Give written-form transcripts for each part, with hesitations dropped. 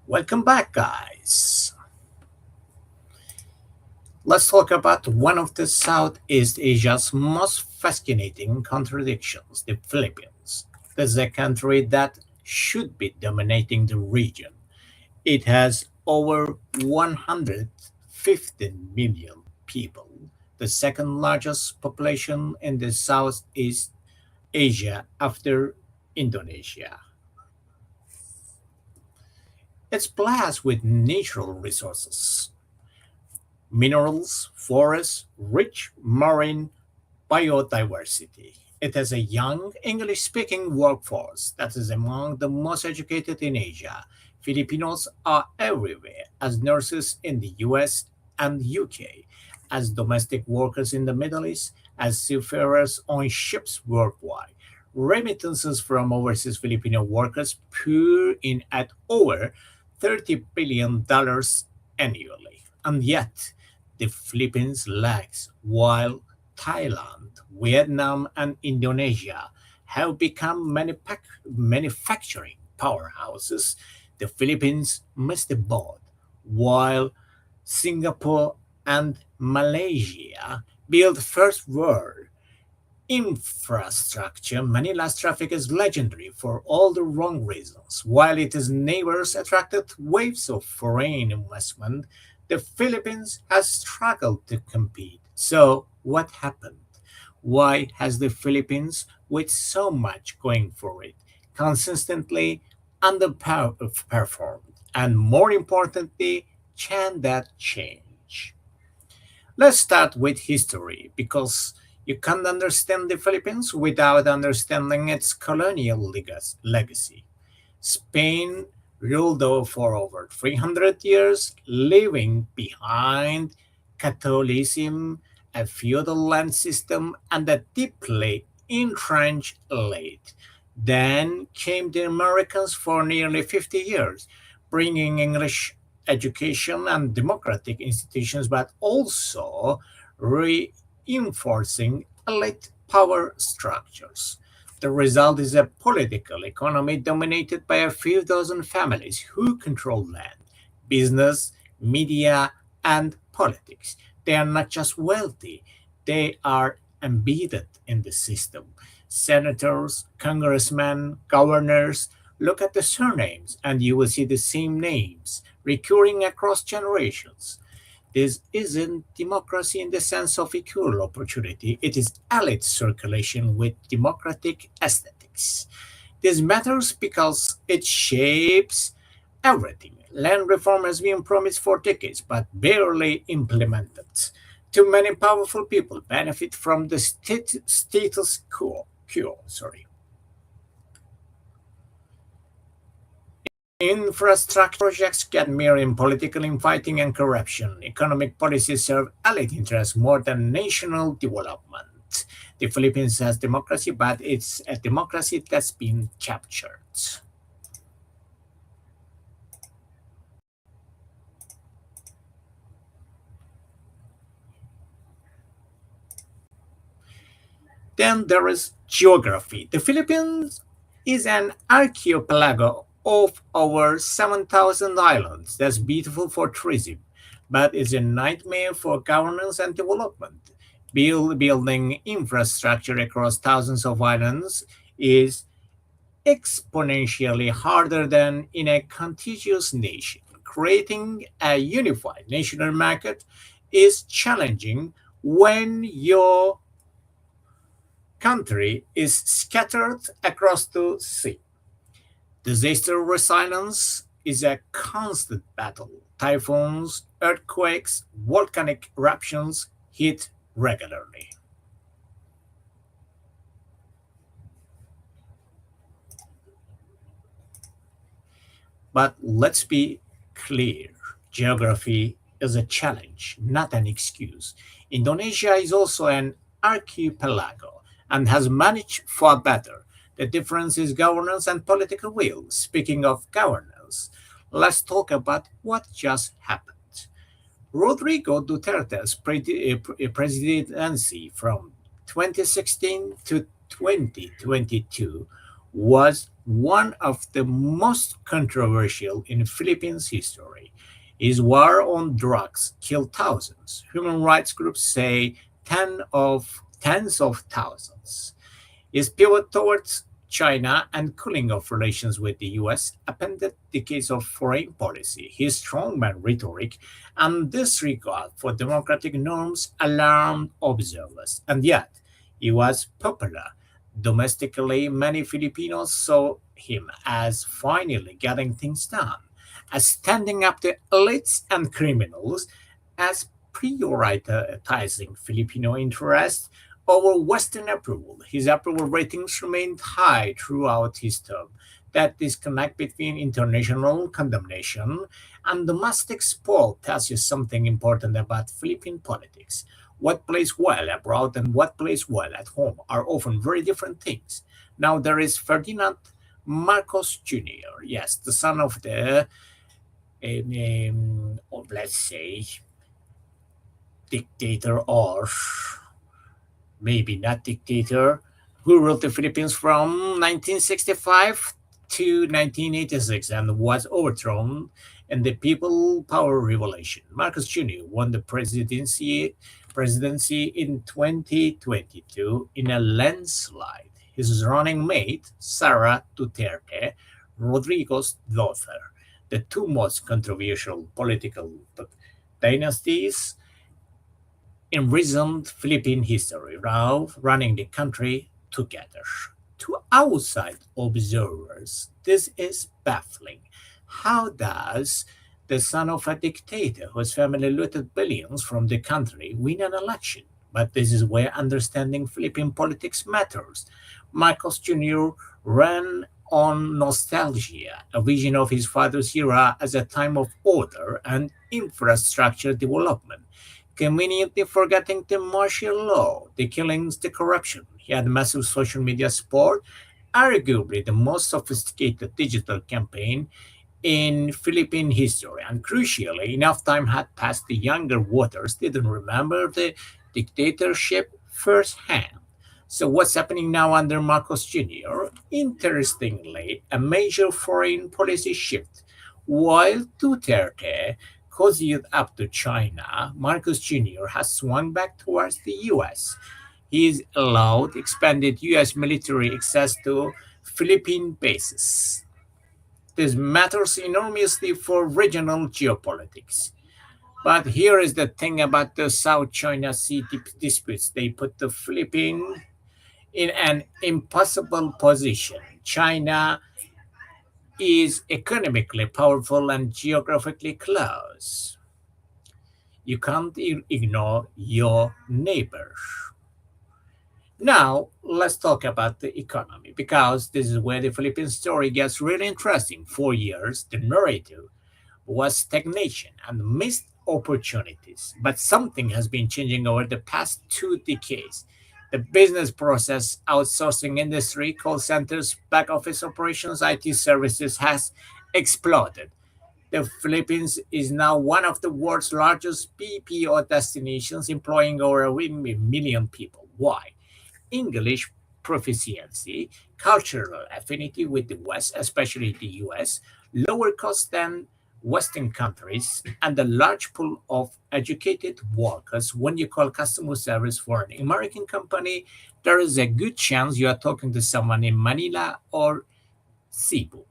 Welcome back, guys. Let's talk about one of the Southeast Asia's most fascinating contradictions, the Philippines. This is a country that should be dominating the region. It has over 115 million people, the second largest population in the Southeast Asia after Indonesia. It's blessed with natural resources, minerals, forests, rich marine biodiversity. It has a young English speaking workforce that is among the most educated in Asia. Filipinos are everywhere as nurses in the US and UK, as domestic workers in the Middle East, as seafarers on ships worldwide. Remittances from overseas Filipino workers pour in at over $30 billion annually. And yet, the Philippines lags while Thailand, Vietnam, and Indonesia have become manufacturing powerhouses. The Philippines missed the boat, while Singapore and Malaysia build first world infrastructure. Manila's traffic is legendary for all the wrong reasons. While its neighbors attracted waves of foreign investment, the Philippines has struggled to compete. So, what happened? Why has the Philippines, with so much going for it, consistently underperformed? And more importantly, can that change? Let's start with history because you can't understand the Philippines without understanding its colonial legacy. Spain ruled for over 300 years, leaving behind Catholicism, a feudal land system, and a deeply entrenched elite. Then came the Americans for nearly 50 years, bringing English education and democratic institutions, but also reinforcing elite power structures. The result is a political economy dominated by a few dozen families who control land, business, media, and politics. They are not just wealthy, they are embedded in the system. Senators, congressmen, governors, look at the surnames and you will see the same names recurring across generations. This isn't democracy in the sense of equal opportunity, it is elite circulation with democratic aesthetics. This matters because it shapes everything. Land reform has been promised for decades but barely implemented. Too many powerful people benefit from the status quo. Sorry. Infrastructure projects get mirrored in political infighting and corruption. Economic policies serve elite interests more than national development. The Philippines has democracy, but it's a democracy that's been captured. Then there is geography. The Philippines is an archipelago of over 7,000 islands. That's beautiful for tourism, but it's a nightmare for governance and development. Building infrastructure across thousands of islands is exponentially harder than in a contiguous nation. Creating a unified national market is challenging when your country is scattered across the sea. Disaster resilience is a constant battle. Typhoons, earthquakes, volcanic eruptions hit regularly. But let's be clear, geography is a challenge, not an excuse. Indonesia is also an archipelago and has managed far better. The difference is governance and political will. Speaking of governance, let's talk about what just happened. Rodrigo Duterte's presidency from 2016 to 2022 was one of the most controversial in Philippines history. His war on drugs killed thousands. Human rights groups say tens of thousands. His pivot towards China and cooling of relations with the US appended decades of foreign policy. His strongman rhetoric and disregard for democratic norms alarmed observers. And yet, he was popular. Domestically, many Filipinos saw him as finally getting things done, as standing up to elites and criminals, as prioritizing Filipino interests over Western approval. His approval ratings remained high throughout his term. That disconnect between international condemnation and domestic support tells you something important about Philippine politics. What plays well abroad and what plays well at home are often very different things. Now there is Ferdinand Marcos Jr., yes, the son of the, let's say, dictator or maybe not dictator, who ruled the Philippines from 1965 to 1986 and was overthrown in the People Power Revolution. Marcos Jr. won the presidency in 2022 in a landslide. His running mate, Sara Duterte, Rodrigo's daughter, the two most controversial political dynasties in recent Philippine history, now running the country together. To outside observers, this is baffling. How does the son of a dictator whose family looted billions from the country win an election? But this is where understanding Philippine politics matters. Marcos Jr. ran on nostalgia, a vision of his father's era as a time of order and infrastructure development, conveniently forgetting the martial law, the killings, the corruption. He had massive social media support, arguably the most sophisticated digital campaign in Philippine history. And crucially, enough time had passed the younger voters didn't remember the dictatorship firsthand. So what's happening now under Marcos Jr.? Interestingly, a major foreign policy shift. While Duterte cozied up to China, Marcos Jr. has swung back towards the US. He's allowed expanded US military access to Philippine bases. This matters enormously for regional geopolitics. But here is the thing about the South China Sea disputes. They put the Philippines in an impossible position. China is economically powerful and geographically close. You can't ignore your neighbors. Now, let's talk about the economy because this is where the Philippine story gets really interesting. For years, the narrative was stagnation and missed opportunities. But something has been changing over the past 2 decades. The business process outsourcing industry, call centers, back office operations, IT services has exploded. The Philippines is now one of the world's largest BPO destinations, employing over a million people. Why? English proficiency, cultural affinity with the West, especially the US, lower cost than Western countries, and a large pool of educated workers. When you call customer service for an American company, there is a good chance you are talking to someone in Manila or Cebu.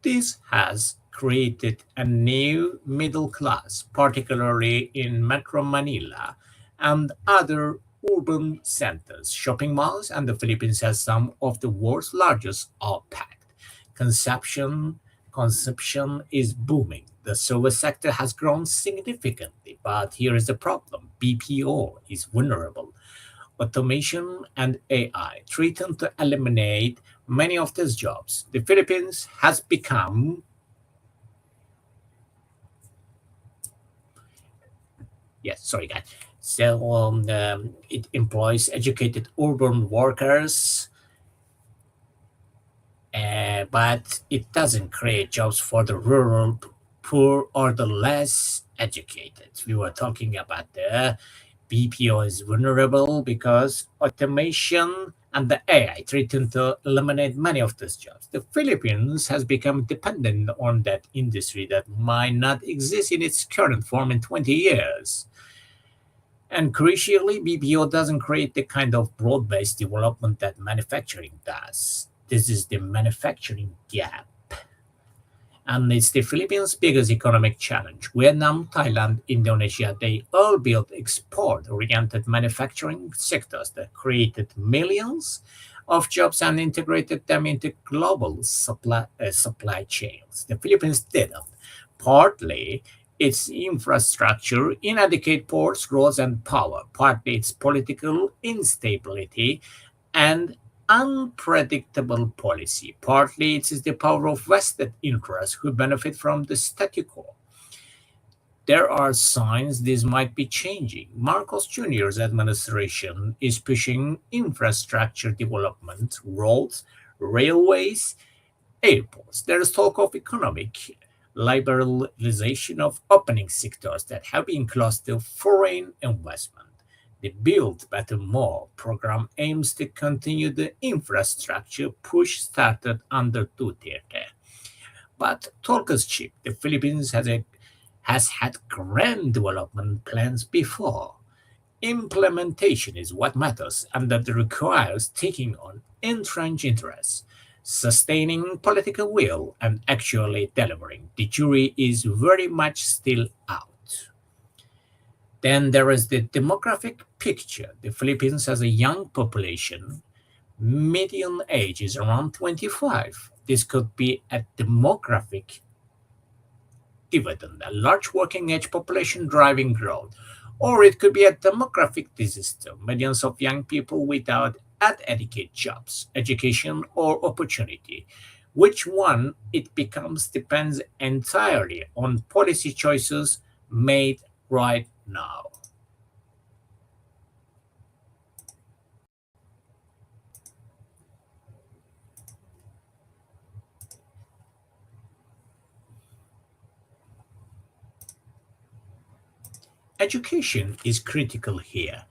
This has created a new middle class, particularly in Metro Manila and other urban centers. Shopping malls and the Philippines has some of the world's largest are packed. Consumption consumption is booming. The service sector has grown significantly, but here is the problem. BPO is vulnerable. Automation and AI threaten to eliminate many of these jobs. The Philippines has become, yes, sorry guys. So it employs educated urban workers, but it doesn't create jobs for the rural, poor, or the less educated. We were talking about the BPO is vulnerable because automation and the AI threaten to eliminate many of these jobs. The Philippines has become dependent on that industry that might not exist in its current form in 20 years. And crucially, BPO doesn't create the kind of broad based development that manufacturing does. This is the manufacturing gap, and it's the Philippines' biggest economic challenge. Vietnam, Thailand, Indonesia, they all built export oriented manufacturing sectors that created millions of jobs and integrated them into global supply chains. The Philippines didn't. Partly its infrastructure, inadequate ports, roads, and power, partly its political instability, and unpredictable policy. Partly it is the power of vested interests who benefit from the statu quo. There are signs this might be changing. Marcos Jr.'s administration is pushing infrastructure development, roads, railways, airports. There is talk of economic liberalization of opening sectors that have been closed to foreign investment. The Build Better More program aims to continue the infrastructure push started under Duterte. But talk is cheap. The Philippines has had grand development plans before. Implementation is what matters, and that requires taking on entrenched interests, sustaining political will, and actually delivering. The jury is very much still out. Then there is the demographic picture. The Philippines has a young population. Median age is around 25. This could be a demographic dividend, a large working age population driving growth. Or it could be a demographic disaster, millions of young people without adequate jobs, education, or opportunity. Which one it becomes depends entirely on policy choices made right now. Education is critical here,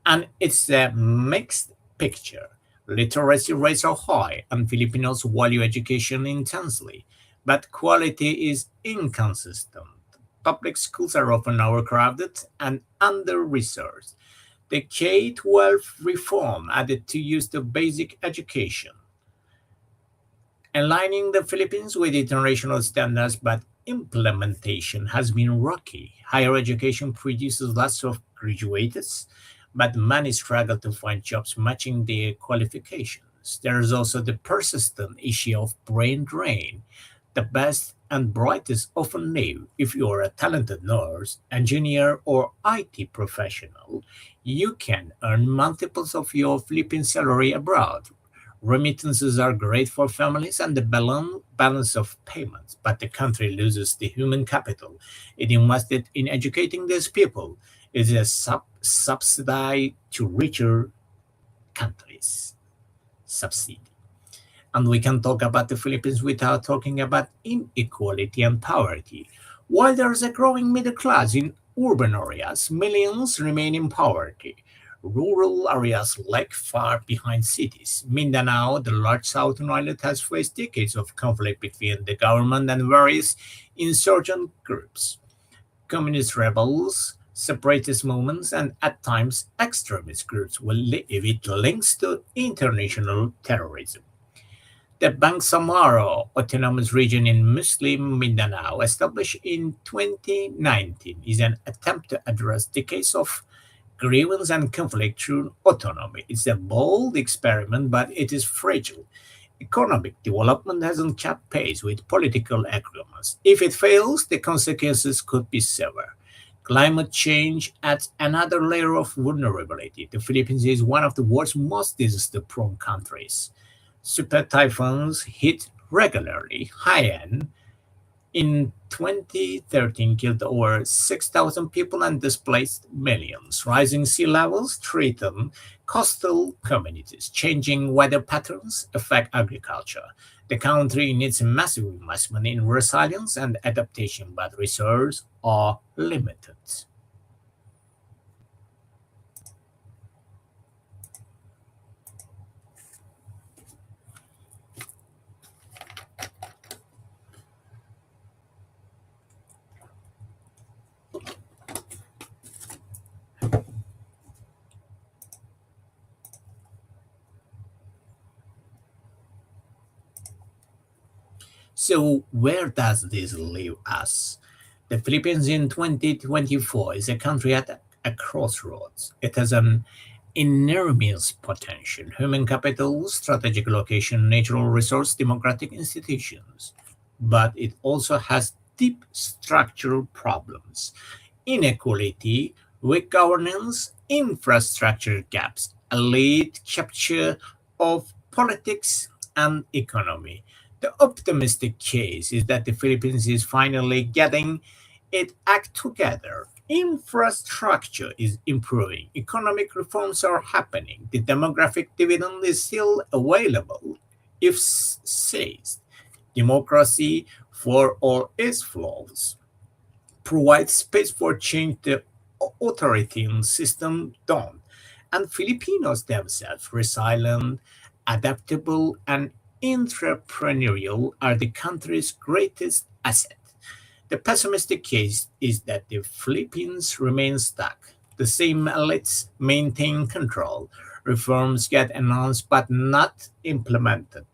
and it's a mixed picture. Literacy rates are high, and Filipinos value education intensely, but quality is inconsistent. Public schools are often overcrowded and under resourced. The K 12 reform added to use the basic education, aligning the Philippines with international standards, but implementation has been rocky. Higher education produces lots of graduates, but many struggle to find jobs matching their qualifications. There is also the persistent issue of brain drain. The best and brightest often leave. If you are a talented nurse, engineer, or IT professional, you can earn multiples of your Philippine salary abroad. Remittances are great for families and the balance of payments, but the country loses the human capital it invested in educating these people. It is a subsidy to richer countries. Subsidy. And we can talk about the Philippines without talking about inequality and poverty. While there is a growing middle class in urban areas, millions remain in poverty. Rural areas lag far behind cities. Mindanao, the large southern island, has faced decades of conflict between the government and various insurgent groups. Communist rebels, separatist movements, and at times extremist groups with links to international terrorism. The Bangsamoro Autonomous Region in Muslim Mindanao, established in 2019, is an attempt to address decades of grievance and conflict through autonomy. It's a bold experiment, but it is fragile. Economic development hasn't kept pace with political agreements. If it fails, the consequences could be severe. Climate change adds another layer of vulnerability. The Philippines is one of the world's most disaster prone countries. Super typhoons hit regularly. Haiyan in 2013 killed over 6,000 people and displaced millions. Rising sea levels threaten coastal communities. Changing weather patterns affect agriculture. The country needs massive investment in resilience and adaptation, but resources are limited. So, where does this leave us? The Philippines in 2024 is a country at a crossroads. It has an enormous potential: human capital, strategic location, natural resource, democratic institutions. But it also has deep structural problems: inequality, weak governance, infrastructure gaps, elite capture of politics and economy. The optimistic case is that the Philippines is finally getting its act together. Infrastructure is improving, economic reforms are happening, the demographic dividend is still available if seized. Democracy, for all its flaws, provides space for change the authoritarian system don't. And Filipinos themselves, resilient, adaptable, and entrepreneurial, are the country's greatest asset. The pessimistic case is that the Philippines remain stuck. The same elites maintain control. Reforms get announced but not implemented.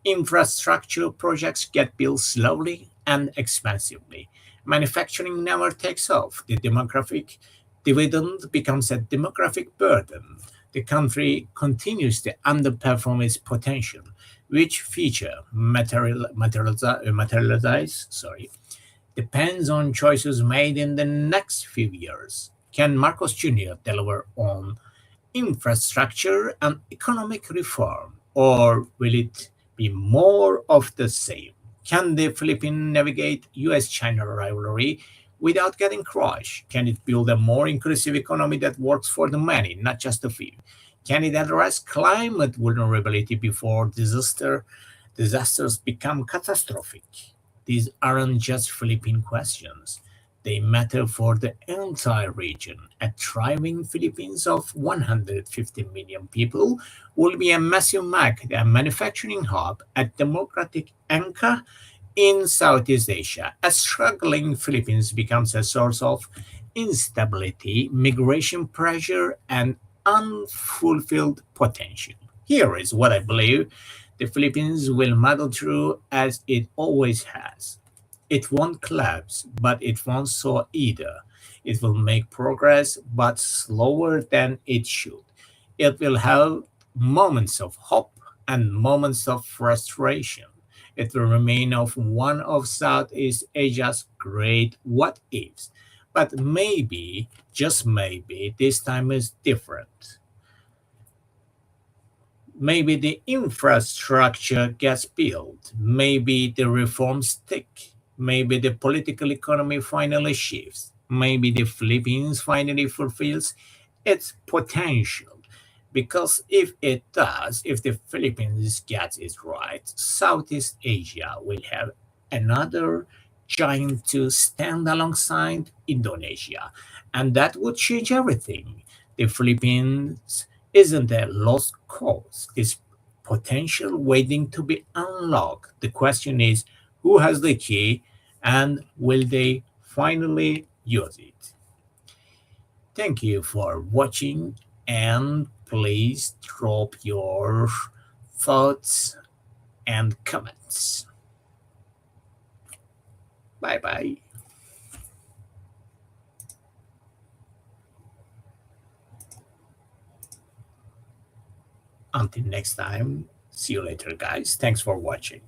Infrastructure projects get built slowly and expensively. Manufacturing never takes off. The demographic dividend becomes a demographic burden. The country continues to underperform its potential. Which feature materialize, depends on choices made in the next few years. Can Marcos Jr. deliver on infrastructure and economic reform, or will it be more of the same? Can the Philippines navigate US China rivalry without getting crushed? Can it build a more inclusive economy that works for the many, not just the few? Can it address climate vulnerability before disasters become catastrophic? These aren't just Philippine questions. They matter for the entire region. A thriving Philippines of 150 million people will be a massive market, a manufacturing hub, a democratic anchor in Southeast Asia. A struggling Philippines becomes a source of instability, migration pressure, and unfulfilled potential. Here is what I believe: the Philippines will muddle through as it always has. It won't collapse, but it won't soar either. It will make progress, but slower than it should. It will have moments of hope and moments of frustration. It will remain of one of Southeast Asia's great what ifs. But maybe, just maybe, this time is different. Maybe the infrastructure gets built. Maybe the reforms stick. Maybe the political economy finally shifts. Maybe the Philippines finally fulfills its potential. Because if it does, if the Philippines gets it right, Southeast Asia will have another giant to stand alongside Indonesia. And that would change everything. The Philippines isn't a lost cause, it's potential waiting to be unlocked. The question is, who has the key and will they finally use it? Thank you for watching, and please drop your thoughts and comments. Bye bye. Until next time, see you later, guys. Thanks for watching.